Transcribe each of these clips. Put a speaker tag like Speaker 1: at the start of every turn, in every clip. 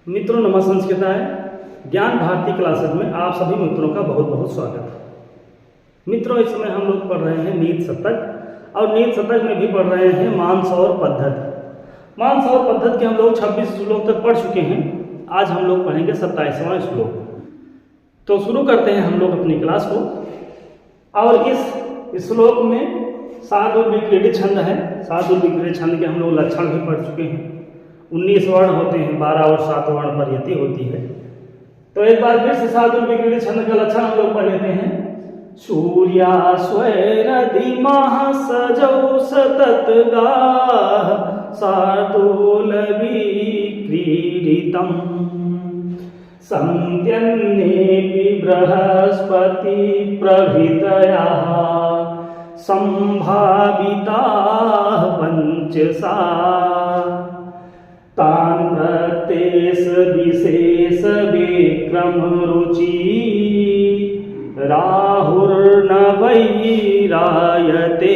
Speaker 1: मित्रों नमः संस्कृताय ज्ञान भारती क्लासेस में आप सभी मित्रों का बहुत बहुत स्वागत है। मित्रों इस समय हम लोग पढ़ रहे हैं नीति शतक और नीति शतक में भी पढ़ रहे हैं मानसौर पद्धति। मानसौर पद्धति के हम लोग 26 श्लोक तक पढ़ चुके हैं। आज हम लोग पढ़ेंगे 27वां श्लोक। तो शुरू करते हैं हम लोग अपनी क्लास को। और इस श्लोक में 7 विक्रीडित छंद है। 7 विक्रीडित छंद के हम लोग लक्षण भी पढ़ चुके हैं। 19 वर्ण होते हैं, 12 और 7 वर्ण पर यति होती है। तो एक बार फिर से 7 विक्रीडित छंद का लक्षण हम लोग पढ़ लेते हैं। सूर्या स्वैरदिमः सजौ सतत गाः शार्दूल विक्रीडितम् सन्त्यन्नेऽपि बृहस्पति प्रभृतयः सम्भाविताः पञ्चसा तान् प्रत्येष विशेष विक्रम रुचि राहुर्न वैरायते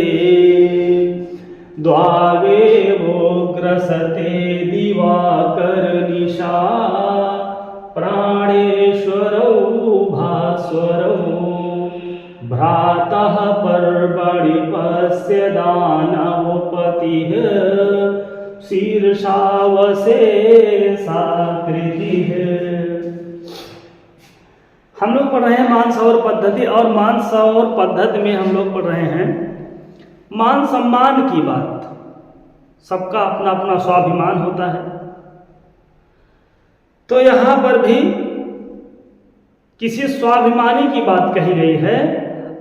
Speaker 1: द्वावेवोग्रसते दिवाकर निशा प्राणेश्वरौ भास्वरौ भ्रातः पर्वणि पश्य दानवपतिः शीर्षावशेषाकृति है। हम लोग पढ़ रहे हैं मानसौर पद्धति और मानसौर पद्धति में हम लोग पढ़ रहे हैं मान सम्मान की बात। सबका अपना अपना स्वाभिमान होता है। तो यहां पर भी किसी स्वाभिमानी की बात कही गई है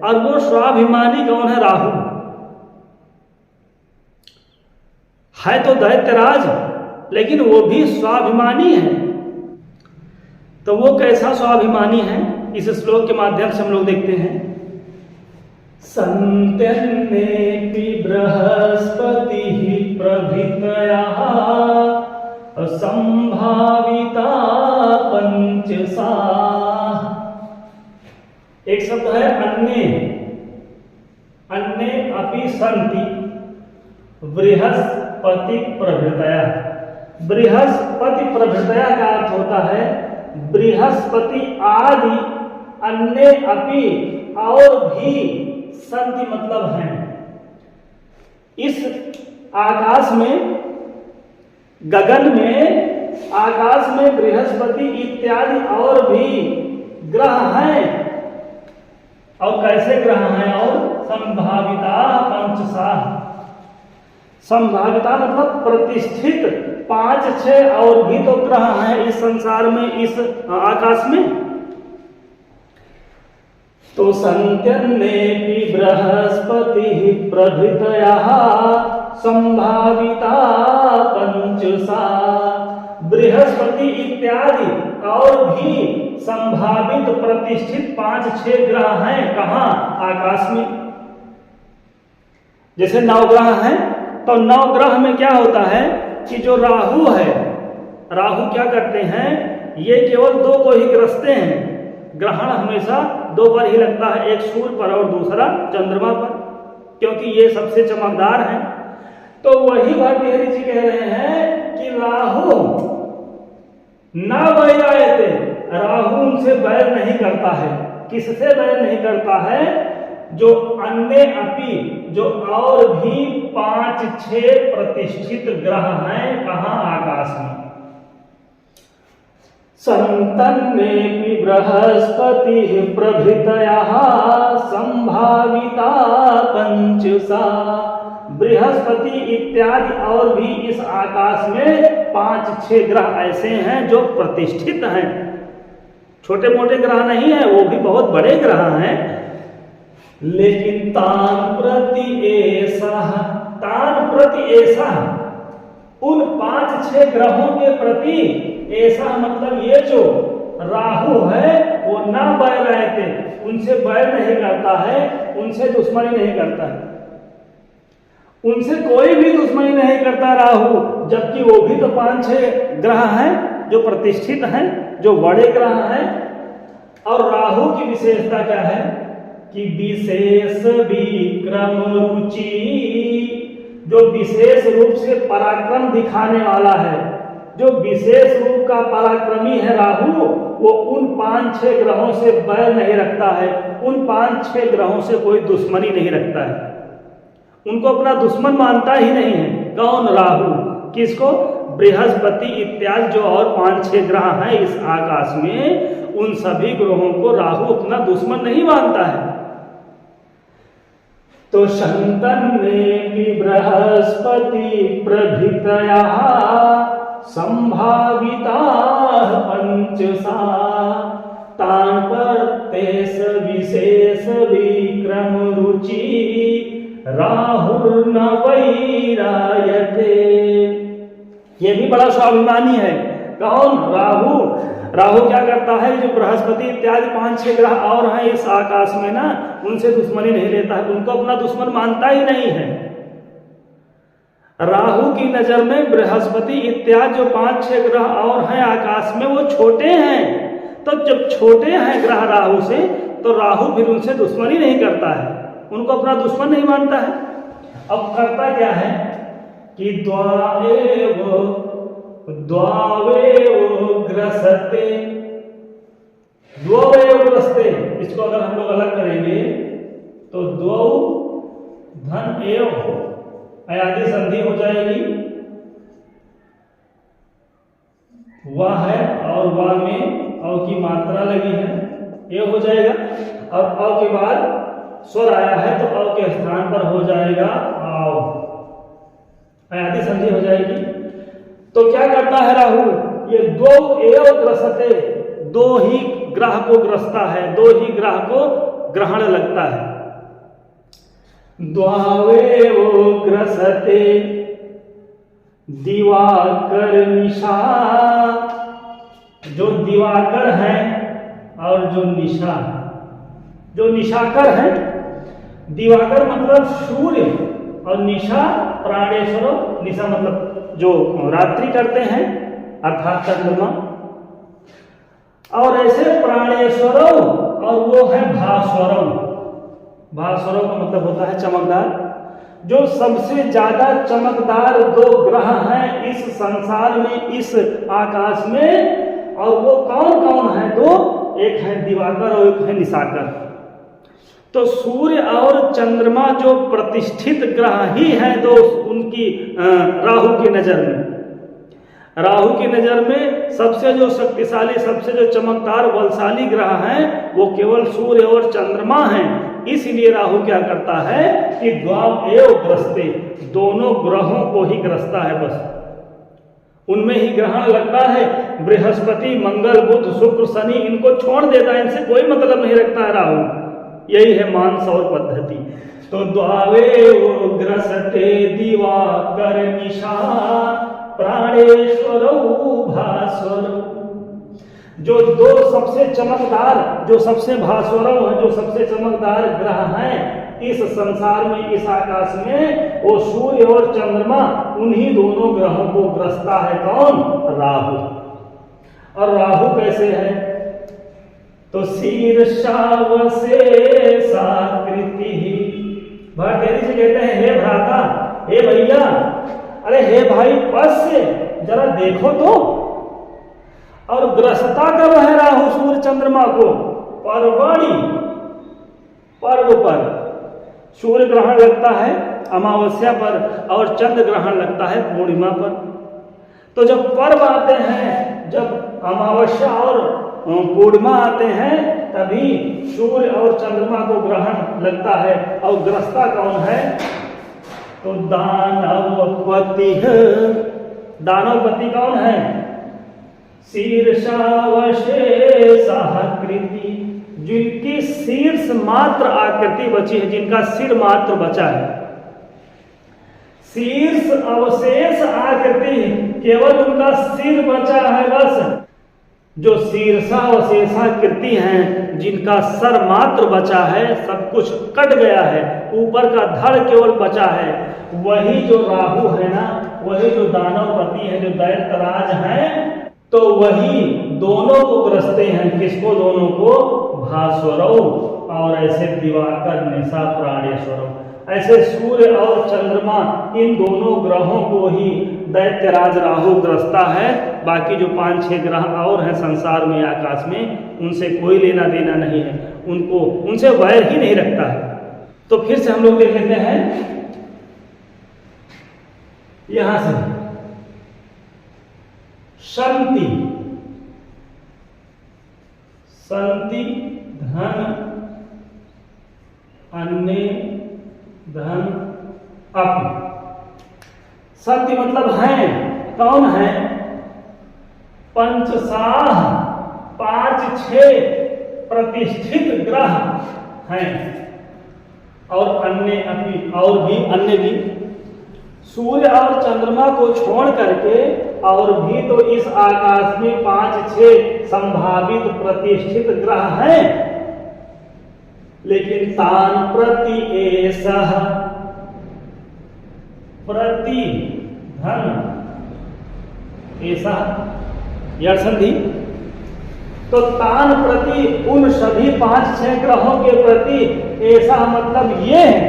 Speaker 1: और वो स्वाभिमानी कौन है? राहु है तो दैत्यराज, लेकिन वो भी स्वाभिमानी है। तो वो कैसा स्वाभिमानी है इस श्लोक के माध्यम से हम लोग देखते हैं। सन्त्यन्नेऽपि बृहस्पतिः प्रभृतयः संभाविता पञ्चसा। एक शब्द है अन्ये, अन्ये अपि सन्ति बृहस्पति प्रभृतया। बृहस्पति प्रभृतया का अर्थ होता है बृहस्पति आदि अन्य अपि और भी संति मतलब हैं। इस आकाश में, गगन में, आकाश में बृहस्पति इत्यादि और भी ग्रह हैं। और कैसे ग्रह हैं? और संभाविता पंचसा। संभाविता मतलब प्रतिष्ठित 5-6 और भी तो ग्रह हैं इस संसार में, इस आकाश में। तो सन्त्यन्नेऽपि बृहस्पतिः प्रभृतयः संभाविता पंचसा। बृहस्पति इत्यादि और भी संभावित प्रतिष्ठित 5-6 ग्रह हैं। कहाँ? आकाश में। जैसे 9 ग्रह हैं, तो 9 ग्रह में क्या होता है कि जो राहु है, राहु क्या करते हैं? ये केवल 2 को ही ग्रसते हैं। ग्रहण हमेशा 2 पर ही लगता है, एक सूर्य पर और दूसरा चंद्रमा पर, क्योंकि ये सबसे चमकदार हैं। तो वही भर्तृहरि जी कह रहे हैं कि राहु न वैरायते, राहु उनसे बैर नहीं करता है। किससे बैर नहीं करता है? जो अन्य अपि, जो और भी 5-6 प्रतिष्ठित ग्रह हैं। कहाँ? आकाश में। सन्त्यन्नेऽपि बृहस्पतिः प्रभृतयः संभाविता पंचसा। बृहस्पति इत्यादि और भी इस आकाश में 5-6 ग्रह ऐसे हैं जो प्रतिष्ठित हैं। छोटे मोटे ग्रह नहीं है, वो भी बहुत बड़े ग्रह हैं। लेकिन तान प्रति ऐसा उन 5-6 ग्रहों के प्रति ऐसा मतलब ये जो राहु है वो ना बैर रहते, उनसे बैर नहीं करता है, उनसे दुश्मनी नहीं करता है। उनसे कोई भी दुश्मनी नहीं करता राहु, जबकि वो भी तो 5-6 ग्रह हैं जो प्रतिष्ठित हैं, जो बड़े ग्रह हैं। और राहु की विशेषता क्या है कि विशेष विक्रम रुचि, जो विशेष रूप से पराक्रम दिखाने वाला है, जो विशेष रूप का पराक्रमी है राहु, वो उन 5-6 ग्रहों से बैर नहीं रखता है, उन 5-6 ग्रहों से कोई दुश्मनी नहीं रखता है, उनको अपना दुश्मन मानता ही नहीं है। कौन? राहु। किसको? बृहस्पति इत्यादि जो और 5-6 ग्रह हैं इस आकाश में, उन सभी ग्रहों को राहु अपना दुश्मन नहीं मानता है। तो शंतन में भी बृहस्पति प्रभृतया संभाविता पंचसा तान प्रत्येष विशेष विक्रम रुचि राहुर्न वैरायते। ये भी बड़ा स्वाभिमानी है। कौन? राहु। राहु क्या करता है? जो बृहस्पति इत्यादि 5-6 ग्रह और हैं इस आकाश में ना, उनसे दुश्मनी नहीं लेता है, उनको अपना दुश्मन मानता ही नहीं है। राहु की नजर में बृहस्पति इत्यादि जो 5-6 ग्रह और हैं आकाश में, वो छोटे हैं। तो जब छोटे हैं ग्रह राहु से, तो राहु फिर उनसे दुश्मनी नहीं करता है, उनको अपना दुश्मन नहीं मानता है। अब करता क्या है कि द्वावेव ग्रसते, द्ववेव ग्रसते, इसको अगर हम लोग अलग करेंगे तो द्वौ धन एव अयादि संधि हो जाएगी, वह है और वह में अव की मात्रा लगी है, ये हो जाएगा। और अव के बाद स्वर आया है तो अव के स्थान पर हो जाएगा आव, अयादि संधि हो जाएगी। तो क्या करता है राहु? ये दो एव ग्रसते, दो ही ग्रह को ग्रसता है, दो ही ग्रह को ग्रहण लगता है। द्वावेव ग्रसते दिवाकर निशा, जो दिवाकर है और जो निशा, जो निशाकर है, दिवाकर मतलब सूर्य और निशा प्राणेश्वर, निशा मतलब जो रात्रि करते हैं अर्थात चंद्रमा, और ऐसे प्राणेश्वरव और वो है भास्वरव। भास्वरव का मतलब होता है चमकदार। जो सबसे ज्यादा चमकदार दो ग्रह हैं इस संसार में, इस आकाश में, और वो कौन कौन है? दो, एक है दिवाकर और एक है निशाकर। तो सूर्य और चंद्रमा जो प्रतिष्ठित ग्रह ही हैं दो, उनकी राहु की नजर में, राहु की नजर में सबसे जो शक्तिशाली, सबसे जो चमकदार बलशाली ग्रह हैं वो केवल सूर्य और चंद्रमा हैं। इसलिए राहु क्या करता है कि द्वाव एव ग्रसते, दोनों ग्रहों को ही ग्रसता है, बस उनमें ही ग्रहण लगता है। बृहस्पति, मंगल, बुध, शुक्र, शनि, इनको छोड़ देता है, इनसे कोई मतलब नहीं रखता है राहु। यही है मानसौर पद्धति। तो द्वावेव ग्रसते दिवाकर निशा प्राणेश्वर भास्वर, जो दो सबसे चमकदार, जो सबसे भास्वरव है, जो सबसे चमकदार ग्रह हैं इस संसार में, इस आकाश में, वो सूर्य और चंद्रमा, उन्हीं दोनों ग्रहों को ग्रसता है। कौन? राहु। और राहु कैसे है? तो शीर्षावशेषाकृति, भरतेरी से कहते हैं हे भ्राता, हे भैया, अरे हे भाई पश्य, जरा देखो तो। और ग्रसता कब है राहु सूर्य चंद्रमा को? पर्वणि, पर्व पर। सूर्य ग्रहण लगता है अमावस्या पर और चंद्र ग्रहण लगता है पूर्णिमा पर। तो जब पर्व आते हैं, जब अमावस्या और पूर्णिमा आते हैं, तभी सूर्य और चंद्रमा को ग्रहण लगता है। और ग्रस्ता कौन है? तो दानवपति है। दानवपति कौन है? शीर्षावशेषाकृति, जिनकी शीर्ष मात्र आकृति बची है, जिनका सिर मात्र बचा है। शीर्ष अवशेष आकृति, केवल उनका सिर बचा है बस। जो शीर्षावशेषाकृति हैं, जिनका सर मात्र बचा है, सब कुछ कट गया है, ऊपर का धड़ केवल बचा है, वही जो राहु है ना, वही जो दानवपति है, जो दैत्यराज है, तो वही दोनों को ग्रसते हैं। किसको? दोनों को, भास्वरव और ऐसे दिवाकर, निशा, प्राणेश्वरव। ऐसे सूर्य और चंद्रमा इन दोनों ग्रहों को ही दैत्यराज राहु ग्रस्ता है। बाकी जो 5-6 ग्रह और हैं संसार में, आकाश में, उनसे कोई लेना देना नहीं है, उनको उनसे वैर ही नहीं रखता है। तो फिर से हम लोग देख लेते हैं यहां से शांति, शांति धन अन्य धन अप। सत्य मतलब है, कौन है? पंचसाह 5-6 प्रतिष्ठित ग्रह हैं। और अन्य अपनी और भी अन्य भी सूर्य और चंद्रमा को छोड़ करके और भी तो इस आकाश में 5-6 संभावित प्रतिष्ठित ग्रह हैं। लेकिन तान प्रति एसह प्रति धन ऐसा यह संधि, तो तान प्रति उन सभी 5-6 ग्रहों के प्रति ऐसा मतलब ये है,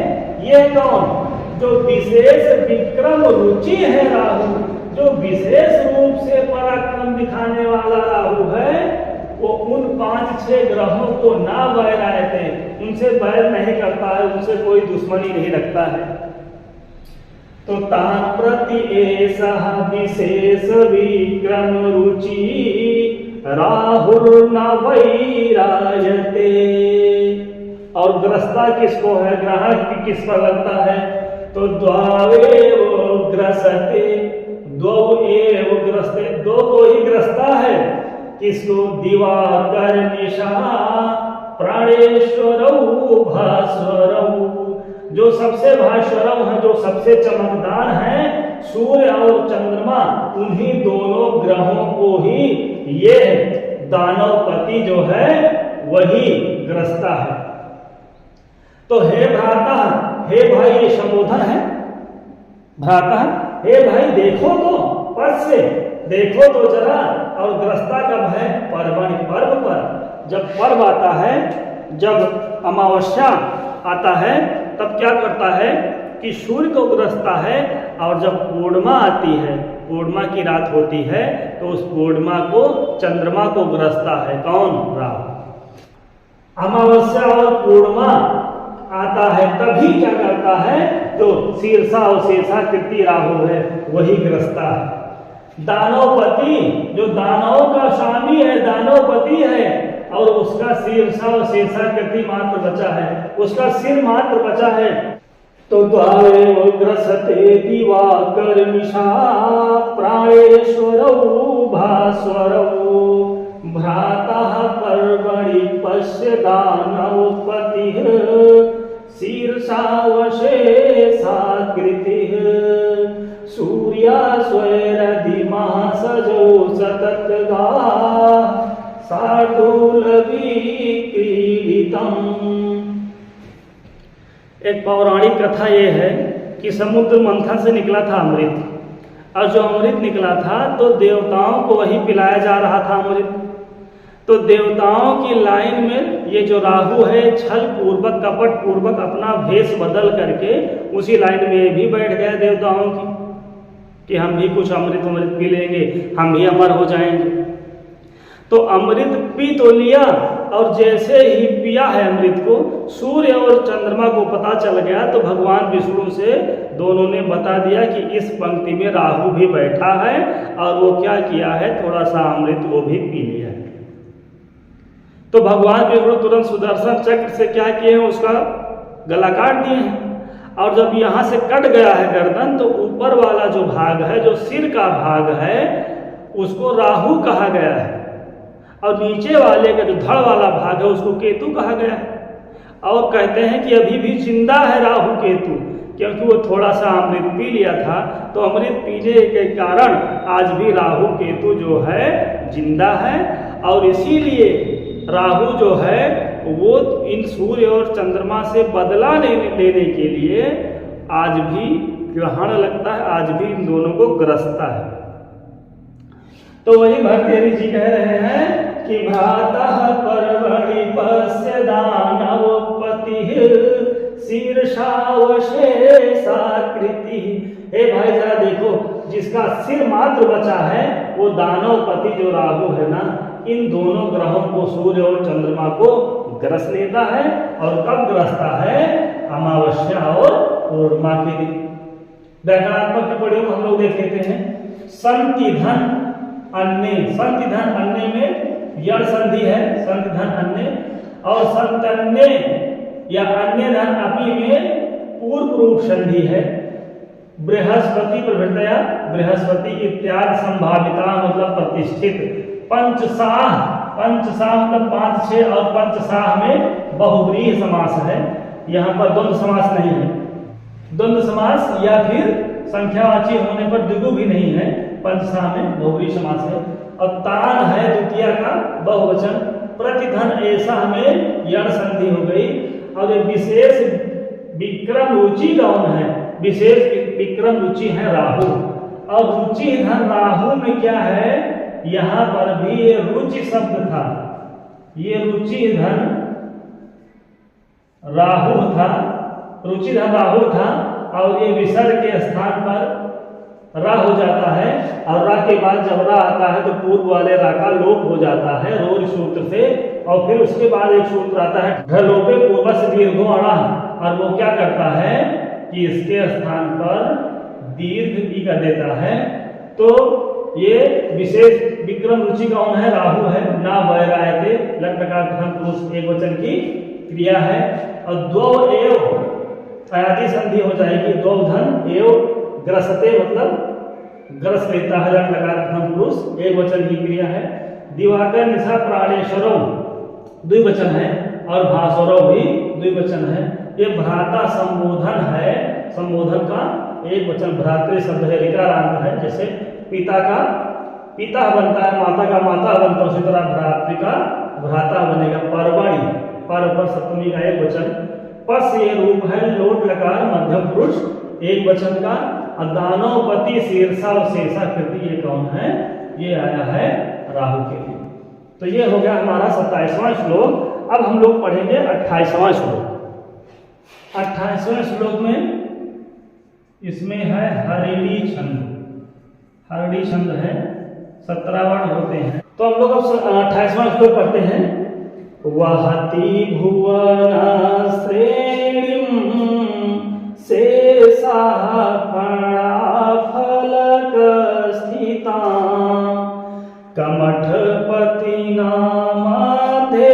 Speaker 1: ये कौन? जो विशेष विक्रम रुचि है राहु, जो विशेष रूप से पराक्रम दिखाने वाला राहु है, वो उन 5-6 ग्रहों को ना वैर आए थे, उनसे वैर नहीं करता है, उनसे कोई दुश्मनी नहीं रखता है। तो तान प्रति ऐसा विशेष विक्रम रुचि राहुल न वैरायते। और ग्रस्ता किसको है? ग्रहण किस पर लगता है? तो द्वावेव ग्रसते, दो एव ग्रस्ते, दो को ही ग्रस्ता है। किसको? दिवाकर निशा प्राणेश्वरौ भास्वरौ, जो सबसे भास्वरौ है, जो सबसे चमकदार है, सूर्य और चंद्रमा, उन्हीं दोनों ग्रहों को ही ये दानवपति जो है वही ग्रस्ता है। तो हे भ्राता, हे भाई, ये संबोधन है। भ्राता, हे भाई देखो तो, पद से देखो तो जरा। और ग्रस्ता कब है? पर्वणि, पर्व पर। जब पर्व आता है, जब अमावस्या आता है, तब क्या करता है कि सूर्य को ग्रसता है। और जब पूर्णिमा आती है, पूर्णिमा की रात होती है, तो उस पूर्णिमा को चंद्रमा को ग्रसता है। कौन? राहु। अमावस्या और पूर्णिमा आता है तभी क्या करता है? जो शीर्षा और शेषाकृति राहु है वही ग्रसता है। दानवपति, जो दानवों का स्वामी है, दानवपति है, और उसका शीर्षा और शेषाकृति मात्र बचा है, उसका सिर मात्र बचा है। तो द्वावेव ग्रसते दिवाकर निशा प्राणेश्वरौ भास्वरौ भ्राता पर्वणि पश्य दानवपतिः शीर्षावशेषाकृतिः सूर्या स्वैरधिमः सजौ सततगा शार्दूलविक्रीडितम्। एक पौराणिक कथा ये है कि समुद्र मंथन से निकला था अमृत, और जो अमृत निकला था तो देवताओं को वही पिलाया जा रहा था अमृत। तो देवताओं की लाइन में ये जो राहु है छल पूर्वक, कपट पूर्वक अपना भेष बदल करके उसी लाइन में भी बैठ गए देवताओं की कि हम भी कुछ अमृत पी लेंगे, हम भी अमर हो जाएंगे। तो अमृत पी तो लिया, और जैसे ही पिया है अमृत को, सूर्य और चंद्रमा को पता चल गया, तो भगवान विष्णु से दोनों ने बता दिया कि इस पंक्ति में राहु भी बैठा है, और वो क्या किया है, थोड़ा सा अमृत वो भी पी लिया है। तो भगवान विष्णु तुरंत सुदर्शन चक्र से क्या किए हैं, उसका गला काट दिए हैं। और जब यहाँ से कट गया है गर्दन, तो ऊपर वाला जो भाग है, जो सिर का भाग है, उसको राहु कहा गया है, और नीचे वाले का जो धड़ वाला भाग है उसको केतु कहा गया है। और कहते हैं कि अभी भी जिंदा है राहु केतु, क्योंकि वो थोड़ा सा अमृत पी लिया था। तो अमृत पीने के कारण आज भी राहु केतु जो है जिंदा है, और इसीलिए राहु जो है वो इन सूर्य और चंद्रमा से बदला लेने के लिए आज भी ग्रहण लगता है, आज भी इन दोनों को ग्रसता है। तो वही भर्तृहरि जी कह रहे हैं कि भ्राता पर्वणि पश्य दानवपतिः शीर्षावशेषाकृति। हे भाई जरा देखो, जिसका सिर मात्र बचा है वो दानवपति जो राहु है ना, इन दोनों ग्रहों को, सूर्य और चंद्रमा को ग्रस लेता है। और कब ग्रसता है? अमावस्या और पूर्णिमा के दिन। व्याकरणात्मक टिप्पणियों को हम लोग देख लेते हैं। संति धन अन्य, संति धन अन्य में यण संधि है, संति धन अन्य। और संतन्य या अन्य धन अपि में पूर्व रूप संधि है। बृहस्पति प्रभृतया, बृहस्पति इत्यादि संभाविता मतलब प्रतिष्ठित। पंचसाह, पंचसाह मतलब 5 6 और पंचसाह में बहुव्रीहि समास है। यहाँ पर द्वंद्व समास नहीं है। द्वंद्व समास या फिर संख्यावाची होने पर द्विगु भी नहीं है। पंचसाह में बहुव्रीहि समास है। और तान है द्वितीय का बहुवचन। प्रतिधन ऐसा में यण संधि हो गई। और ये विशेष विक्रम रुचि कौन है? विशेष विक्रम रुचि है राहु। और रुचि धन राहु में क्या है? यहाँ पर भी ये रुचि शब्द था, ये रुचि धन राहु था, रुचि धन राहु था। और ये विसर्ग के स्थान पर रा हो जाता है। और रा के बाद जब रा आता है तो पूर्व वाले रा का लोप हो जाता है रोल सूत्र से। और फिर उसके बाद एक सूत्र आता है ढलोपे पूर्वस दीर्घो अणा। और वो क्या करता है कि इसके स्थान पर दीर्घ ई का देता है। तो ये विशेष विक्रम रुचि कौन है? राहु है। ना वैरायते लग्नकार पुरुष एक वचन की क्रिया है। और द्वौ एव आदि संधि हो जाएगी। द्वौ धन एव ग्रसते मतलब ग्रस लेता है लग्नकार पुरुष एक वचन की क्रिया है। दिवाकर निशा प्राणेश्वरो द्विवचन है। और भास्वरो भी द्विवचन है। ये भ्राता संबोधन है। संबोधन का एक वचन भ्रातृ शब्द है, ऋकारांत है। जैसे पिता का पिता बनता है, माता का माता बनता है, उसी तरह भ्रातृ का भ्राता बनेगा। परवाणी, पर सप्तमी का एक वचन। पस ये रूप है लोट लकार मध्यम पुरुष एक वचन का। दानवपति शीर्षा और शेषा कृति ये कौन है? ये आया है राहु के लिए। तो ये हो गया हमारा 27वां श्लोक। अब हम लोग पढ़ेंगे 28वां श्लोक। 28वें श्लोक में इसमें है हरिणी छंद। हरिणी छंद है, 17 वर्ण होते हैं। तो हम लोग अब 28वां श्लोक पढ़ते हैं। वहति भुवना श्रेणीं शेषाः फलक स्थिता कमठपतिना मध्ये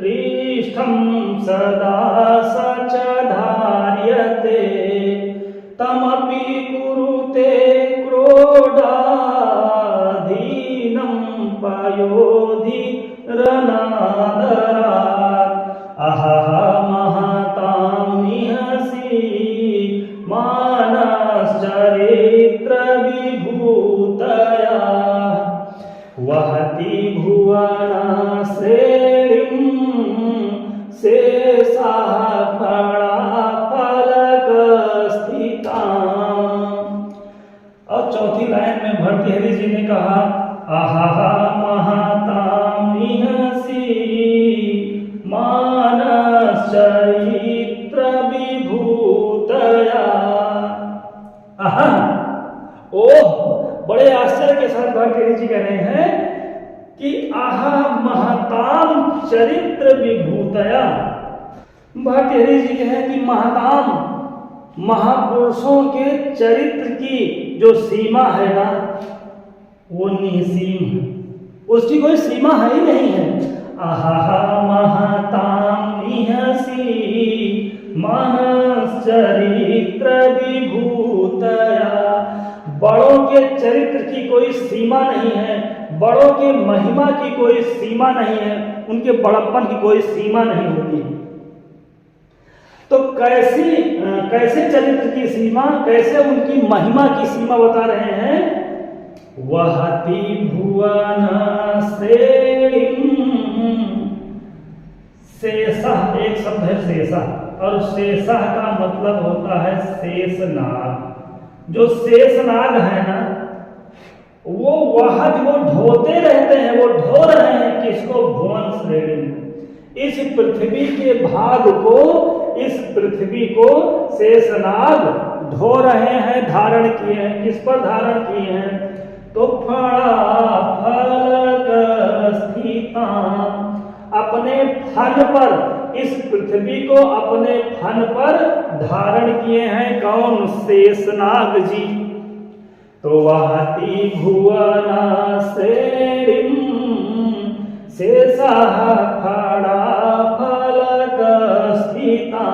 Speaker 1: पृष्ठं सदा सच धार्यते तमपि कुरुते क्रोधाधीनं पयोधि रनादरात् अहह महतां निहसि मानश्चरित्र विभूतया वहति भुवना श्रेणीं शेषाः फलक स्थिता। और चौथी लाइन में भर्तृहरि जी ने कहा अहह महतां निहसि मानश्चरित्र विभूतया। आहा, ओह, बड़े आश्चर्य के साथ भर्तृहरि जी कह रहे हैं कि आहा महताम चरित्र विभूतया। भर्तृहरि जी कहे कि महताम महापुरुषों के चरित्र की जो सीमा है ना वो निसीम है, उसकी कोई सीमा है ही नहीं है। आहा महताम निहसि मानश्चरित्र विभूतया। बड़ों के चरित्र की कोई सीमा नहीं है, बड़ों के महिमा की कोई सीमा नहीं है, उनके बड़प्पन की कोई सीमा नहीं होती। तो कैसे चरित्र की सीमा, कैसे उनकी महिमा की सीमा बता रहे हैं। वहति भुवन श्रेणीं, शेषा एक शब्द है शेषा, और शेषा का मतलब होता है शेषनाग। जो शेषनाग है ना वो ढोते रहते हैं, वो ढो रहे हैं किसको? भुवन श्रेणी। इस पृथ्वी के भाग को इस पृथ्वी को शेषनाग ढो रहे हैं, धारण किए हैं। किस पर धारण किए हैं? तो फणा फलक स्थिता, अपने फन पर, इस पृथ्वी को अपने फन पर धारण किए हैं। कौन? शेषनाग जी। तो वहति भुवना श्रेणीं शेषः फणा फलक स्थिता।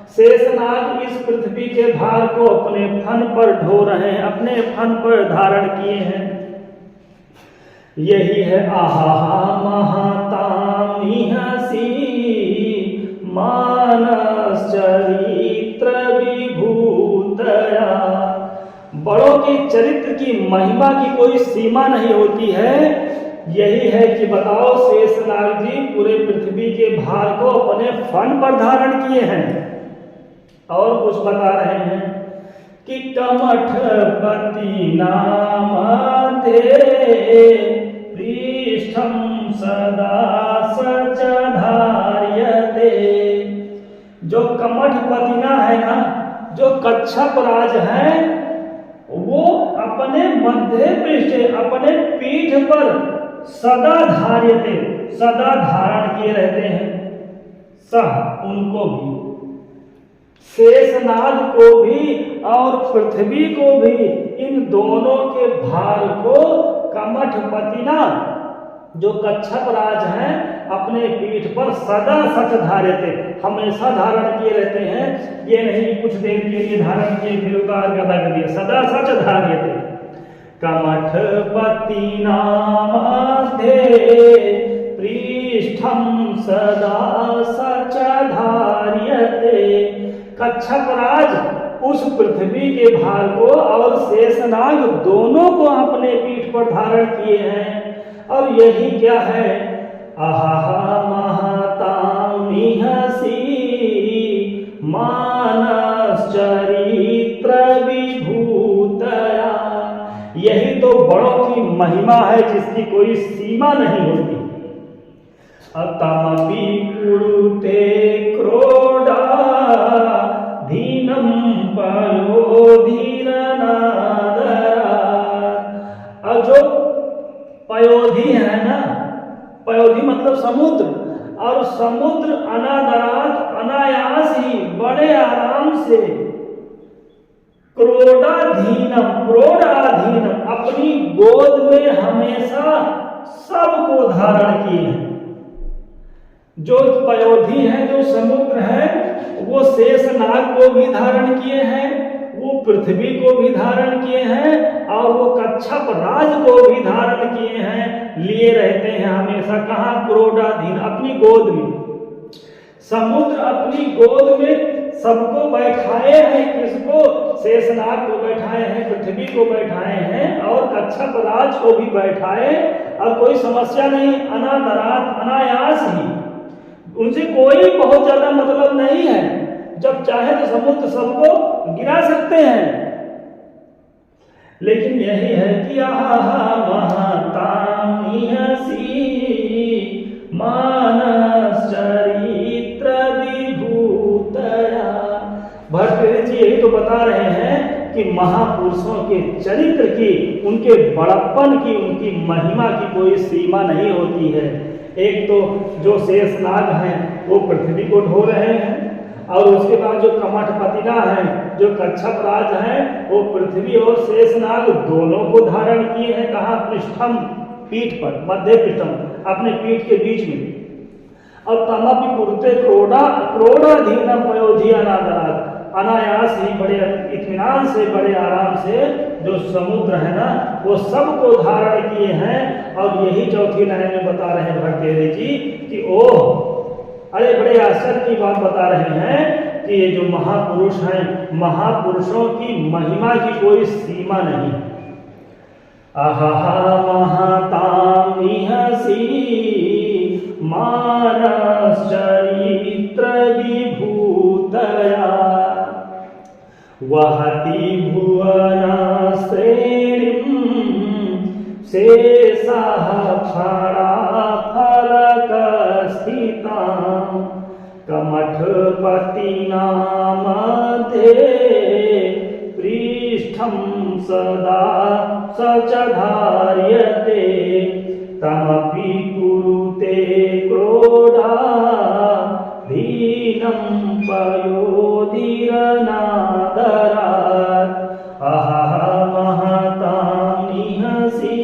Speaker 1: शेषनाग इस पृथ्वी के भार को अपने फन पर ढो रहे हैं, अपने फन पर धारण किए हैं। यही है आहा महातामिहसी मानस चरित्र विभूतया। बड़ों के चरित्र की महिमा की कोई सीमा नहीं होती है। यही है कि बताओ, शेषनाग जी पूरे पृथ्वी के भार को अपने फन पर धारण किए हैं। और कुछ बता रहे हैं कि कमठपति नामते पृष्ठं सदा सच धार्यते। जो कमठपतिना है ना, जो कच्छप राज है, वो अपने मध्य पृष्ठ, अपने पीठ पर सदा धार्यते, सदा धारण किए रहते हैं। सह, उनको भी, शेषनाग को भी और पृथ्वी को भी, इन दोनों के भार को कमठपतिना, जो कच्छप राज हैं, अपने पीठ पर सदा सच धार्यते, हमेशा धारण किए रहते हैं। ये नहीं कुछ देर के लिए धारण किए फिर उतार कर रख दिए, सदा सच धार्यते। कमठपतिना मध्ये पृष्ठं सदा सच धार्यते। कच्छप राज उस पृथ्वी के भार को और शेषनाग दोनों को अपने पीठ पर धारण किए हैं। और यही क्या है? आहा महातामिहसी मानस चरित्र विभूतया। यही तो बड़ों की महिमा है जिसकी कोई सीमा नहीं होती। अतमपि कुरुते क्रोडा धीनं पयोधीरनादरात्। और जो पयोधी है ना, पयोधी मतलब समुद्र, और समुद्र अनादरात, अनायास ही, बड़े आराम से, क्रोडाधीनम, क्रोडाधीनम, अपनी गोद में हमेशा सबको धारण किए हैं। जो पयोधी है, जो समुद्र है, वो शेषनाग को भी धारण किए हैं, वो पृथ्वी को भी धारण किए हैं, और वो कच्छप राज को भी धारण किए हैं, लिए रहते हैं हमेशा। कहाँ? क्रोडाधीन, अपनी गोद में। समुद्र अपनी गोद में सबको बैठाए हैं। किसको? शेषनाग को बैठाए हैं, पृथ्वी को बैठाए हैं, और कच्छप राज को भी बैठाए। और कोई समस्या नहीं, अनादरात, अनायास ही, उनसे कोई बहुत ज्यादा मतलब नहीं है। जब चाहे तो समुद्र सबको गिरा सकते हैं। लेकिन यही है कि आहा महातामिहसी मानस चरित्र विभूतया। भट्ट जी यही तो बता रहे हैं कि महापुरुषों के चरित्र की, उनके बड़प्पन की, उनकी महिमा की कोई सीमा नहीं होती है। एक तो जो शेषनाग हैं वो पृथ्वी को ढो रहे हैं, और उसके बाद जो कमठपतिना हैं, जो कच्छप राज हैं, वो पृथ्वी और शेषनाग दोनों को धारण किए हैं। कहाँ? पृष्ठम, पीठ पर, मध्य पृष्ठम, अपने पीठ के बीच में। और तमपि कुरुते क्रोडा, क्रोडाधीनम पयोधी अनादरात्, अनायास ही, बड़े इत्मीनान से, बड़े आराम से, जो समुद्र है ना, वो सबको धारण किए हैं। और यही चौथी लाइन में बता रहे हैं भट्टेरे जी कि ओह, अरे बड़े आश्चर्य की बात बता रहे हैं कि ये जो महापुरुष हैं, महापुरुषों की महिमा की कोई सीमा नहीं। आहा महातामिहसी मानस चरित्र विभूतया वहति भुवना श्रेणीं शेषः फणा फलक स्थिता कमठपतिना मध्ये पृष्ठं सदा स च धार्यते तमपि कुरुते क्रोधा दीनं पयोधिरनादरात् अहह महतां निहसि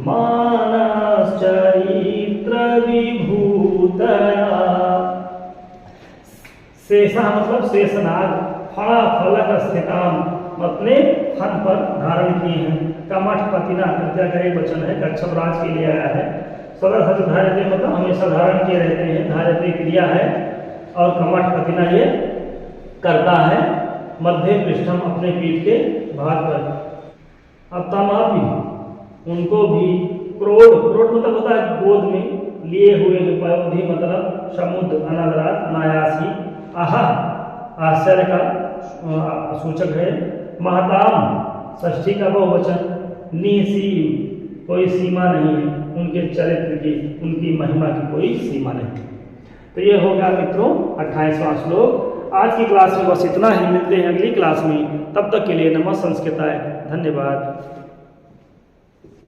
Speaker 1: मानश्चरित्र विभूतया। शेषा मतलब शेषनाग, फणा फलक स्थिताम अपने फन पर धारण किए हैं। कमठ पतिना कृत्या का एक वचन है, कच्छपराज के लिए आया है। सदा सच धार्यते मतलब हमेशा धारण किए रहते हैं, धार्यते क्रिया है और कमठ पतिना ये करता है। मध्य पृष्ठम अपने पीठ के भाग पर। अब तमापि उनको भी क्रोध, क्रोध मतलब होता है गोद में लिए हुए, पयोधि मतलब समुद्र, अनादरात अनायासी, आहा आश्चर्य का सूचक है। महताम षष्ठी का बहुवचन, निसी कोई सीमा नहीं है उनके चरित्र की, उनकी महिमा की कोई सीमा नहीं। तो ये होगा मित्रों 28वां श्लोक। आज की क्लास में बस इतना ही, मिलते हैं अगली क्लास में, तब तक के लिए नमः संस्कृताय, धन्यवाद।